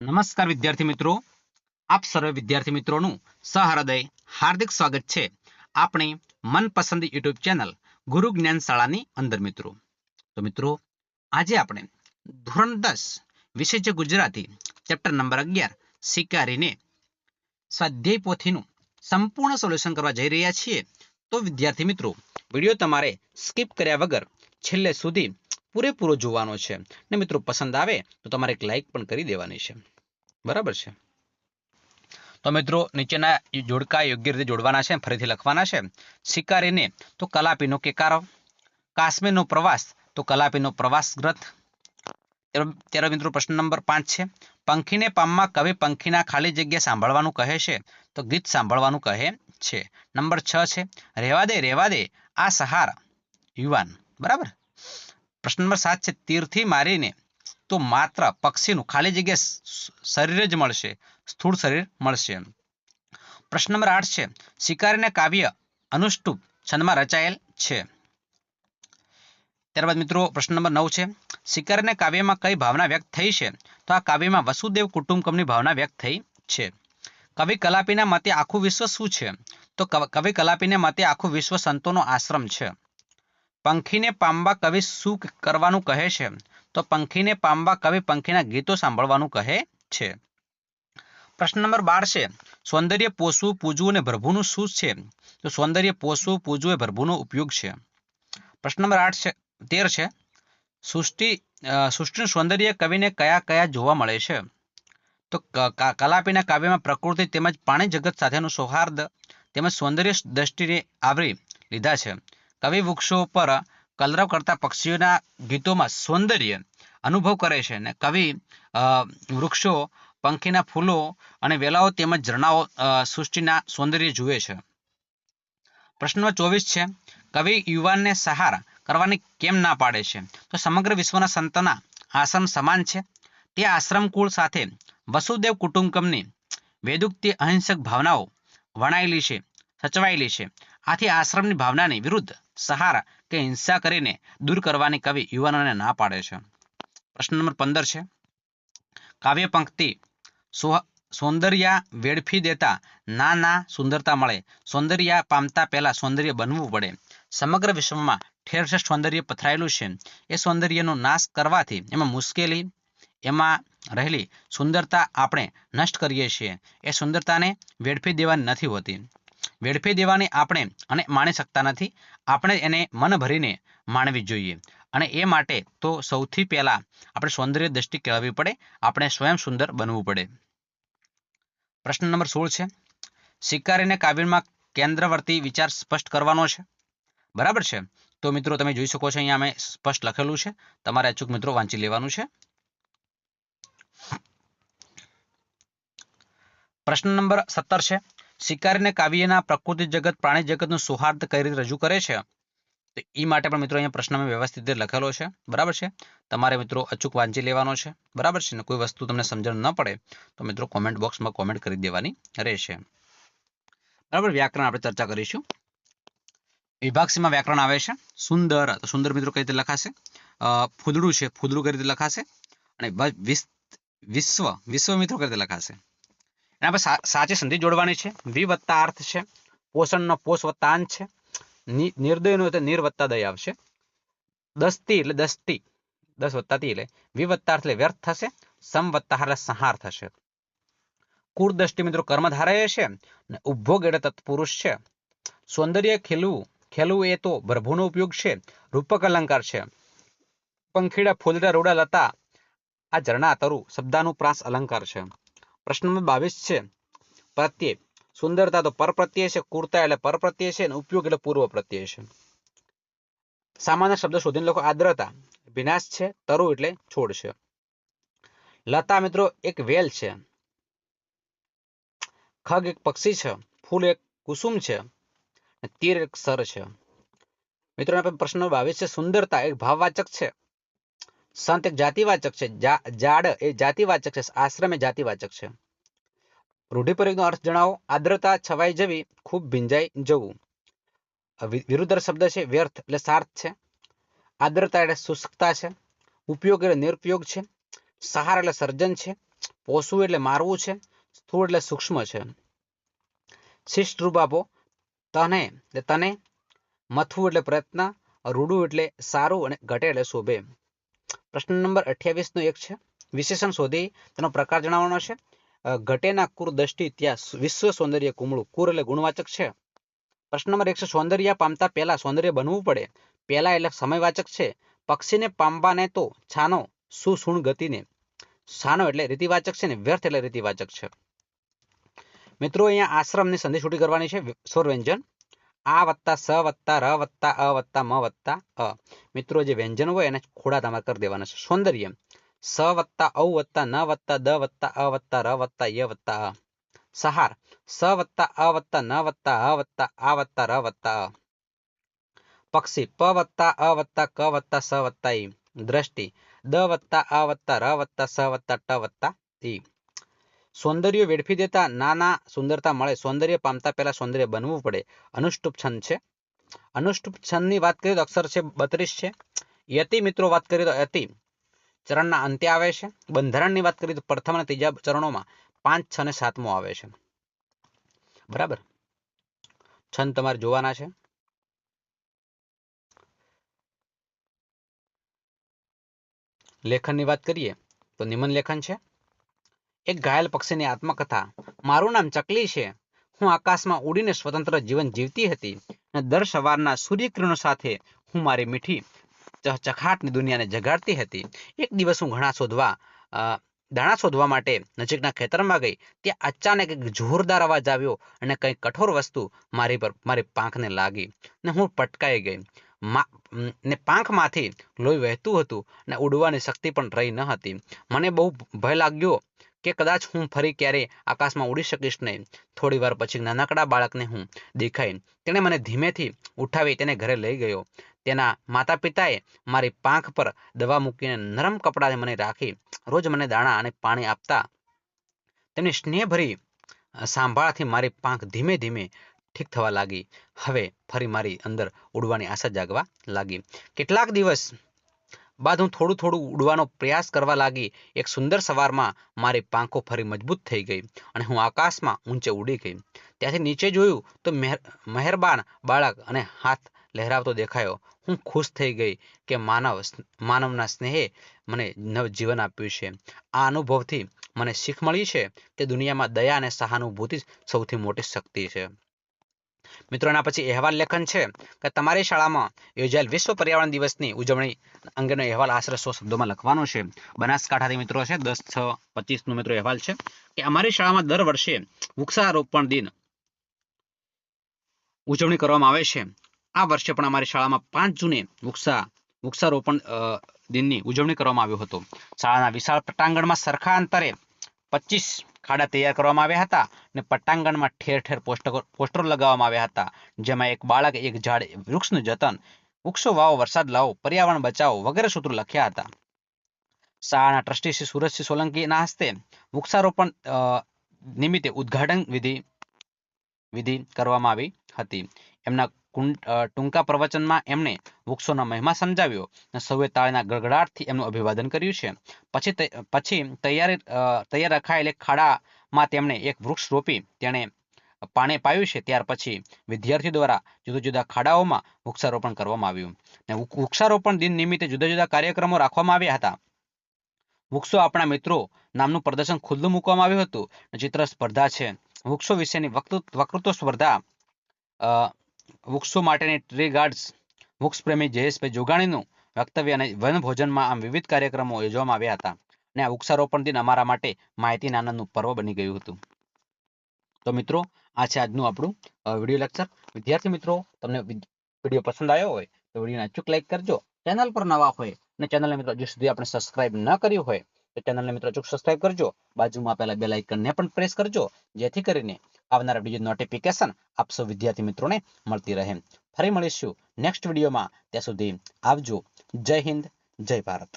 નમસ્કાર વિદ્યાર્થી મિત્રો, આપ સર્વે વિદ્યાર્થી મિત્રોનું સહૃદય હાર્દિક સ્વાગત છે આપણી મનપસંદ યુટ્યુબ ચેનલ ગુરુ જ્ઞાન શાળાની અંદર મિત્રો. તો મિત્રો, આજે આપણે ધોરણ 10 વિષય છે ગુજરાતી, ચેપ્ટર નંબર 11 શિકારીને સ્વાધ્યાય પોથીનું સંપૂર્ણ સોલ્યુશન કરવા જઈ રહ્યા છીએ. તો વિદ્યાર્થી મિત્રો, વિડીયો તમારે સ્કીપ કર્યા વગર છેલ્લે સુધી પૂરેપૂરો જોવાનો છે ને મિત્રો પસંદ આવે તો તમારે એક લાઈક પણ કરી દેવાની છે. બરાબર છે? તો મિત્રો, નીચેના જોડકા યોગ્ય રીતે જોડવાના છે, ફરીથી લખવાના છે. શિકારીને તો કલાપીનો કેકારો, કાશ્મીરનો પ્રવાસ તો કલાપીનો પ્રવાસ ગ્રંથ. ત્યારે મિત્રો પ્રશ્ન નંબર 5 છે. પંખીને પામમાં કવિ પંખીના ખાલી જગ્યા સાંભળવાનું કહે છે તો ગીત સાંભળવાનું કહે છે. નંબર 6 છે. રહેવા દે આ સહાર યુવાન. બરાબર. પ્રશ્ન નંબર 7 છે. તીરથી મારીને તો માત્ર પક્ષીનું ખાલી જગ્યા શરીર જ મળશે, સ્થૂળ શરીર મળશે. પ્રશ્ન નંબર 8 છે. શિકારીને કાવ્ય અનુષ્ટુપ છંદમાં રચાયેલ છે. ત્યારબાદ મિત્રો પ્રશ્ન નંબર 9 છે. શિકારીને કાવ્યમાં કઈ ભાવના વ્યક્ત થઈ છે તો આ કાવ્યમાં વસુદેવ કુટુંબકમની ભાવના વ્યક્ત થઈ છે. કવિ કલાપીના મતે આખું વિશ્વ શું છે તો કવિ કલાપીને મતે આખું વિશ્વ સંતોનો આશ્રમ છે. પંખીને પામવા કવિ શું કરવાનું કહે છે તો પંખીને પામવા કવિ પંખીના ગીતો સાંભળવાનું કહે છે. પ્રશ્ન નંબર 12 છે. સૌંદર્ય પોષવું પૂજવું અને ભરભૂનું શું છે તો સૌંદર્ય પોષવું પૂજવું એ ભરભૂનો ઉપયોગ છે. પ્રશ્ન નંબર 13 છે. સૃષ્ટિનું સૌંદર્ય કવિને કયા કયા જોવા મળે છે તો કલાપીના કાવ્યમાં પ્રકૃતિ તેમજ પ્રાણી જગત સાથેનું સૌહાર્દ તેમજ સૌંદર્ય દ્રષ્ટિને આવરી લીધા છે. કવિ વૃક્ષો પર કલરવ કરતા પક્ષીઓના ગીતોમાં સૌંદર્ય અનુભવ કરે છે અને કવિ વૃક્ષો, પંખીના ફૂલો અને વેલાઓ તેમજ ઝરણાઓ સૃષ્ટિના સૌંદર્ય જુએ છે. પ્રશ્ન 24 છે. કવિ યુવાનને સહાર કરવાની કેમ ના પાડે છે તો સમગ્ર વિશ્વના સંતના આશ્રમ સમાન છે. તે આશ્રમ કુળ સાથે વસુદેવ કુટુંબકમની વેદુક્તિ અહિંસક ભાવનાઓ વણાયેલી છે, સચવાયેલી છે. આથી આશ્રમની ભાવનાની વિરુદ્ધ સહાર કે હિંસા કરીને દૂર કરવાની કવિ યુવાનોને ના પાડે છે. પ્રશ્ન નંબર 15 છે. કાવ્ય પંક્તિ સૌંદર્ય વેડફી દેતા ના સુંદરતા મળે. સૌંદર્ય પામતા પહેલા સૌંદર્ય બનવું પડે. સમગ્ર વિશ્વમાં ઠેર ઠેર સૌંદર્ય પથરાયેલું છે. એ સૌંદર્યનો નાશ કરવાથી એમાં રહેલી સુંદરતા આપણે નષ્ટ કરીએ છીએ. એ સુંદરતાને વેડફી દેવાની નથી હોતી. વેડફી દેવાની આપણે અને માણી શકતા નથી. આપણે એને મન ભરીને માણવી જોઈએ અને એ માટે તો સૌથી પહેલા આપણે સૌંદર્ય દ્રષ્ટિ કેળવવી પડે. આપણે સ્વયં સુંદર બનવું પડે. પ્રશ્ન નંબર 16 છે. શિકારીને કાવ્યમાં કેન્દ્રવર્તી વિચાર સ્પષ્ટ કરવાનો છે. બરાબર છે? તો મિત્રો તમે જોઈ શકો છો, અહીંયા મેં સ્પષ્ટ લખેલું છે, તમારે અચૂક મિત્રો વાંચી લેવાનું છે. પ્રશ્ન નંબર 17 છે. શિકારીને કાવ્યના પ્રકૃતિ જગત પ્રાણી જગતનું સૌહાર્દ કઈ રીતે રજૂ કરે છે તો એ માટે પણ મિત્રો અહીંયા પ્રશ્ન મેં વ્યવસ્થિત રીતે લખેલો છે. બરાબર છે? તમારે મિત્રો અચૂક વાંચી લેવાનો છે. બરાબર છે ને? કોઈ વસ્તુ તમને સમજણ ન પડે તો મિત્રો કોમેન્ટ બોક્સમાં કોમેન્ટ કરી દેવાની રહેશે. બરાબર. વ્યાકરણ આપણે ચર્ચા કરીશું. વિભાગ સીમાં વ્યાકરણ આવે છે. સુંદર, તો સુંદર મિત્રો કઈ રીતે લખાશે? ફૂદડું છે, ફૂદડું કઈ રીતે લખાશે? અને વિશ્વ મિત્રો કઈ રીતે લખાશે? એના પર સાચી સંધિ જોડવાની છે. વિ વત્તા અર્થ છે. પોષણનો પોષ વત્તા અંત છે. નિર્દયનો એટલે નિર વત્તા દય આવશે. દસ્તી એટલે દસ્તી, 10 વત્તા તી એટલે વિ વત્તા અર્થ એટલે વ્યર્થ થશે. સમ વત્તા એટલે સંહાર થશે. કુર દ્રષ્ટિ મિત્રો કર્મધારય છે અને ઉપભોગ એટલે તત્પુરુષ છે. સૌંદર્ય ખેલવું એ તો ભરભૂનો ઉપયોગ છે, રૂપક અલંકાર છે. પંખીડા, ફૂલડા, રોડા, લતા, આ ઝરણા, તરુ શબ્દાનુપ્રાસ અલંકાર છે. પ્રશ્ન નંબર 22 છે. પ્રત્યય. સુંદરતા તો પર પ્રત્યય છે, કુર્તા એટલે પર પ્રત્યય છે અને ઉપયોગ એટલે પૂર્વ પ્રત્યય છે. સામાન્ય શબ્દ શોધીને લખો. આદ્રતા વિનાશ છે, તરુ એટલે છોડ છે. લતા મિત્રો એક વેલ છે. ખગ એક પક્ષી છે. ફૂલ એક કુસુમ છે. તીર એક સર છે. મિત્રો પ્રશ્ન 22 છે. સુંદરતા એક ભાવવાચક છે. સંત એક જાતિવાચક છે. જાડ એ જાતિવાચક છે. આશ્રમ એ જાતિવાચક છે. રૂઢિપ્રયોગનો અર્થ જણાવો. આદ્રતા છવાઈ જવી, ખૂબ ભીંજાઈ જવું. વિરુદ્ધ શબ્દ છે વ્યર્થ એટલે સાર્થ છે. આદ્રતા એટલે શુષ્કતા છે. ઉપયોગ એટલે નિરુપયોગ છે. સહાર એટલે સર્જન છે. પોસવું એટલે મારવું છે, સ્થૂળ એટલે સૂક્ષ્મ છે, શિષ્ટ રૂપ આપો, તને એટલે તને, મથવું એટલે પ્રયત્ન, રૂડું એટલે સારું અને ઘટે એટલે શોભે. પ્રશ્ન નંબર 28 નો એક છે, વિશેષણ શોધી તેનો પ્રકાર જણાવવાનો છે. ઘટેના કુર દ્રષ્ટિ ત્યાં વિશ્વ સૌંદર્ય કુમળું. કુર એટલે ગુણવાચક છે. પ્રશ્ન નંબર 1 છે, સૌંદર્ય પામતા પહેલા સૌંદર્ય બનવું પડે. પહેલા એટલે સમયવાચક છે. પક્ષીને પામવાને તો છાનો સુસુણ ગતિને. છાનો એટલે રીતિવાચક છે ને વ્યર્થ એટલે રીતિવાચક છે. મિત્રો અહીંયા આશ્રમની સંધિ છૂટી કરવાની છે. સ્વર વ્યંજન આ વત્તા સ વત્તા ર વત્તા અ વત્તા મ વત્તા અ. મિત્રો જે વ્યંજન હોય એને ખોડા તમારે કરી દેવાના છે. સૌંદર્ય સ વત્તા ઔ વત્તા ન વત્તા દ વત્તા અ વત્તા ર વત્તા ય વત્તા અ. સહાર સ વત્તા અ વત્તા ન વત્તા હ વત્તા આ વત્તા ર વત્તા અ. પક્ષી પ વત્તા અ વત્તા ક વત્તા સ વત્તા ઈ. દ્રષ્ટિ દ વત્તા અ વત્તા ર વત્તા સ વત્તા ટ વત્તા ઈ. સૌંદર્ય વેડફી દેતા નાના સુંદરતા મળે. સૌંદર્ય પામતા પહેલા સૌંદર્ય બનવું પડે. અનુષ્ટુપ છંદ છે. અનુષ્ટુપ છંદની વાત કરીએ તો અક્ષર છે 32 છે. યતિ મિત્રો વાત કરીએ તો યતિ ચરણના અંતે આવે છે. બંધારણની વાત કરીએ તો પ્રથમ અને ત્રીજા ચરણોમાં 5, 6 અને 7મો આવે છે. બરાબર, છંદ તમારે જોવાના છે. લેખનની વાત કરીએ તો નિમન લેખન છે. એક ઘાયલ પક્ષીની આત્મકથા. મારું નામ ચકલી છે. હું આકાશમાં ઉડીને સ્વતંત્ર જીવન જીવતી હતી અને દર સવારના સૂર્યકિરણો સાથે હું મારી મીઠી ચખાટની દુનિયાને જગાડતી હતી. એક દિવસ હું દાણા શોધવા માટે નજીકના ખેતરમાં ગઈ. ત્યાં અચાનક એક જોરદાર અવાજ આવ્યો અને કંઈ કઠોર વસ્તુ મારી પાંખને લાગી ને હું પટકાઈ ગઈ. ને પાંખમાંથી લોહી વહેતું હતું અને ઉડવાની શક્તિ પણ રહી ન હતી. મને બહુ ભય લાગ્યો કે કદાચ હું ફરી ક્યારેય આકાશમાં ઉડી શકીશ નહીં. થોડી વાર પછી નાનકડા બાળકને હું દેખાઈ. તેણે મને ધીમેથી ઉઠાવી તેને ઘરે લઈ ગયો. તેના માતા પિતાએ મારી પાંખ પર દવા મૂકીને નરમ કપડાને મને રાખી. રોજ મને દાણા અને પાણી આપતા. તેમની સ્નેહભરી સાંભળાથી મારી પાંખ ધીમે ધીમે ઠીક થવા લાગી. હવે ફરી મારી અંદર ઉડવાની આશા જાગવા લાગી. કેટલાક દિવસ બાદ હું થોડું થોડું ઉડવાનો પ્રયાસ કરવા લાગી. એક સુંદર સવારમાં મારી પાંખો ફરી મજબૂત થઈ ગઈ અને હું આકાશમાં ઊંચે ઉડી ગઈ. ત્યાંથી નીચે જોયું તો મહેરબાન બાળક અને હાથ લહેરાવતો દેખાયો. હું ખુશ થઈ ગઈ કે માનવના સ્નેહે મને નવજીવન આપ્યું છે. આ અનુભવથી મને શીખ મળી છે કે દુનિયામાં દયા અને સહાનુભૂતિ સૌથી મોટી શક્તિ છે. મિત્રો એના પછી અહેવાલ લેખન છે કે તમારી શાળામાં યોજાયેલ વિશ્વ પર્યાવરણ દિવસની ઉજવણી અંગેનો અહેવાલ આશરે 100 શબ્દોમાં લખવાનો છે. બનાસકાંઠાથી મિત્રો છે 10/6/25 નો મિત્રો અહેવાલ છે કે અમારી શાળામાં દર વર્ષે વૃક્ષારોપણ દિન ઉજવણી કરવામાં આવે છે. આ વર્ષે પણ અમારી શાળામાં 5 જૂને વૃક્ષારોપણ દિનની ઉજવણી કરવામાં આવ્યો હતો. શાળાના વિશાળ પટાંગણમાં સરખા અંતરે 25 ખાડા તૈયાર કરવામાં આવ્યા હતા અને પટાંગણમાં ઠેર ઠેર પોસ્ટરો લગાવવામાં આવ્યા હતા. જેમાં એક બાળકે એક ઝાડ વૃક્ષનું જતન, વૃક્ષો વાવો વરસાદ લાવો, પર્યાવરણ બચાવો વગેરે સૂત્રો લખ્યા હતા. શાળાના ટ્રસ્ટી શ્રી સુરજસિંહ સોલંકીના હસ્તે વૃક્ષારોપણ નિમિત્તે ઉદ્ઘાટન વિધિ કરવામાં આવી હતી. એમના ટૂંકા પ્રવચનમાં એમણે વૃક્ષોના મહિમા સમજાવ્યો અને સૌએ તાળીના ગડગડાટથી એમનું અભિવાદન કર્યું છે. પછી તૈયાર રખાયેલ એક ખાડામાં તેમણે એક વૃક્ષ રોપી તેણે પાણી પાયું છે. ત્યાર પછી વિદ્યાર્થીઓ દ્વારા જુદા જુદા ખાડાઓમાં વૃક્ષારોપણ કરવામાં આવ્યું અને વૃક્ષારોપણ દિન નિમિત્તે જુદા જુદા કાર્યક્રમો રાખવામાં આવ્યા હતા. વૃક્ષો આપણા મિત્રો નામનું પ્રદર્શન ખુલ્લું મૂકવામાં આવ્યું હતું. ચિત્ર સ્પર્ધા છે, વૃક્ષો વિશેની વક્તૃત્વ સ્પર્ધા, વૃક્ષો માટેની ટ્રી ગાર્ડ્સ, વૃક્ષ પ્રેમી જયેશભાઈ જોગાણીનું વક્તવ્ય અને વનભોજનમાં આમ વિવિધ કાર્યક્રમો યોજવામાં આવ્યા હતા. અને આ વૃક્ષારોપણ દિન અમારા માટે માહિતી અને આનંદનું પર્વ બની ગયું હતું. તો મિત્રો આ છે આજનું આપણું વિડીયો લેક્ચર. વિદ્યાર્થી મિત્રો તમને વિડીયો પસંદ આવ્યો હોય તો વિડીયોને અચૂક લાઈક કરજો. ચેનલ પર નવા હોય અને ચેનલને મિત્રો હજુ સુધી આપણે સબસ્ક્રાઇબ ન કર્યું હોય તો ચેનલને મિત્રો અચૂક સબસ્ક્રાઇબ કરજો. બાજુમાં આપેલા બેલ આઇકનને પણ પ્રેસ કરજો જેથી કરીને આવનારા વિડીયો નોટિફિકેશન આપ સૌ વિદ્યાર્થી મિત્રોને મળતી રહે. ફરી મળીશું નેક્સ્ટ વિડીયોમાં. ત્યાં સુધી આવજો. જય હિન્દ, જય ભારત.